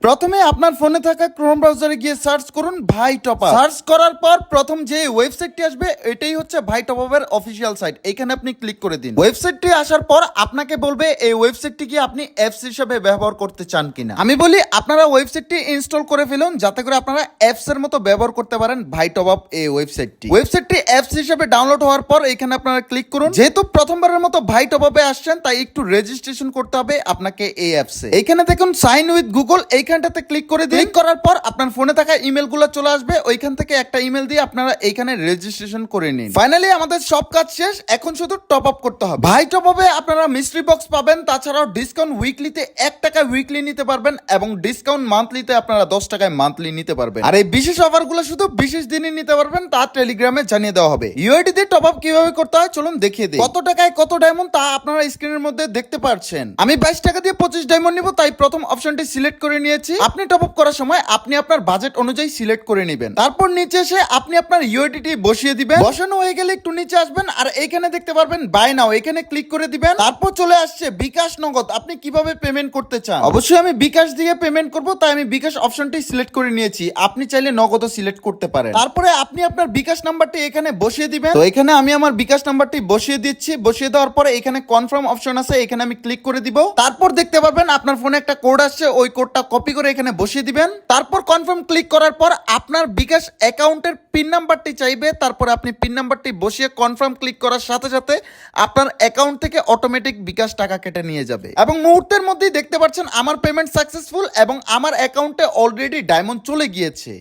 প্রথমে আপনার ফোনে থাকা ক্রোম ব্রাউজারে গিয়ে সার্চ করুন ভাই টপ আপ। সার্চ করার পর প্রথম যে ওয়েবসাইটটি আসবে এটাই হচ্ছে ভাই টপ আপের অফিসিয়াল সাইট। এখানে আপনি ক্লিক করে দিন। ওয়েবসাইটটি আসার পর আপনাকে বলবে এই ওয়েবসাইটটি কি আপনি অ্যাপস হিসেবে ব্যবহার করতে চান কিনা। আমি বলি আপনারা ওয়েবসাইটটি ইনস্টল করে ফেলুন যাতে করে আপনারা অ্যাপস এর মতো ব্যবহার করতে পারেন ভাই টপ আপ এই ওয়েবসাইটটি অ্যাপস হিসেবে ডাউনলোড হওয়ার পর এখানে আপনারা ক্লিক করুন। যেহেতু প্রথমবারের মতো ভাই টপ আপে আসছেন তাই একটু রেজিস্ট্রেশন করতে হবে আপনাকে এই অ্যাপসে। এখানে দেখুন সাইন উইথ গুগল, এইখানটাতে ক্লিক করে দিন। ক্লিক করার পর আপনার ফোনে থাকা ইমেলগুলো চলে আসবে, ওইখান থেকে একটা ইমেল দিয়ে আপনারা এইখানে রেজিস্ট্রেশন করে নিন। ফাইনালি আমাদের সব কাজ শেষ, এখন শুধু টপ আপ করতে হবে। ভাই টপ আপে আপনারা মিস্ট্রি বক্স পাবেন, তাছাড়াও ডিসকাউন্ট উইকলিতে 1 টাকা উইকলি নিতে পারবেন এবং ডিসকাউন্ট মান্থলিতে আপনারা 10 টাকায় মান্থলি নিতে পারবেন। আর এই বিশেষ অফারগুলো শুধু বিশেষ দিনই নিতে পারবেন, তা টেলিগ্রামে জানিয়ে দেওয়া হবে। ইউআইডি দিয়ে টপ আপ কিভাবে করতে হয় চলুন দেখিয়ে দিই। কত টাকায় কত ডায়মন্ড তা আপনারা স্ক্রিনের মধ্যে দেখতে পাচ্ছেন। আমি 22 টাকা দিয়ে 25 ডায়মন্ড নিব, তাই প্রথম অপশনটি সিলেক্ট করে নিয়েছি। আপনি টপ আপ করার সময় আপনি আপনার বাজেট অনুযায়ী সিলেক্ট করে নেবেন। তারপর নিচে এসে আপনি আপনার ইউআইডি বসিয়ে দিবেন। বসানো হয়ে গেলে একটু নিচে আসবেন আর এইখানে দেখতে পারবেন বাই নাও, এখানে ক্লিক করে দিবেন। তারপর চলে আসছে বিকাশ নগদ, আপনি কিভাবে পেমেন্ট করতে চান। অবশ্যই আমি বিকাশ দিয়ে পেমেন্ট করব, তাই আমি বিকাশ অপশনটি সিলেক্ট করে নিয়েছি। আপনি চাইলে নগদও সিলেক্ট করতে পারেন। তারপরে আপনি আপনার বিকাশ নাম্বারটি এখানে বসিয়ে দিবেন। তো এখানে আমি আমার বিকাশ নাম্বারটি বসিয়ে দিচ্ছি। বসিয়ে দেওয়ার পরে এখানে কনফার্ম অপশন আছে, এখানে আমি ক্লিক করে দিব। তারপর দেখতে পারবেন আপনার ফোনে একটা কোড আসছে, ওই কোডটা কপি করে এখানে বসিয়ে দিবেন। তারপর কনফার্ম ক্লিক করার পর আপনার বিকাশ অ্যাকাউন্টের পিন নাম্বারটি চাইবে। তারপর আপনি পিন নাম্বারটি বসিয়ে কনফার্ম ক্লিক করার সাথে সাথে আপনার অ্যাকাউন্ট থেকে অটোমেটিক বিকাশ টাকা কেটে নিয়ে যাবে এবং মুহূর্তের মধ্যেই দেখতে পাচ্ছেন আমার পেমেন্ট সাকসেসফুল এবং আমার অ্যাকাউন্টে অলরেডি ডায়মন্ড চলে গিয়েছে।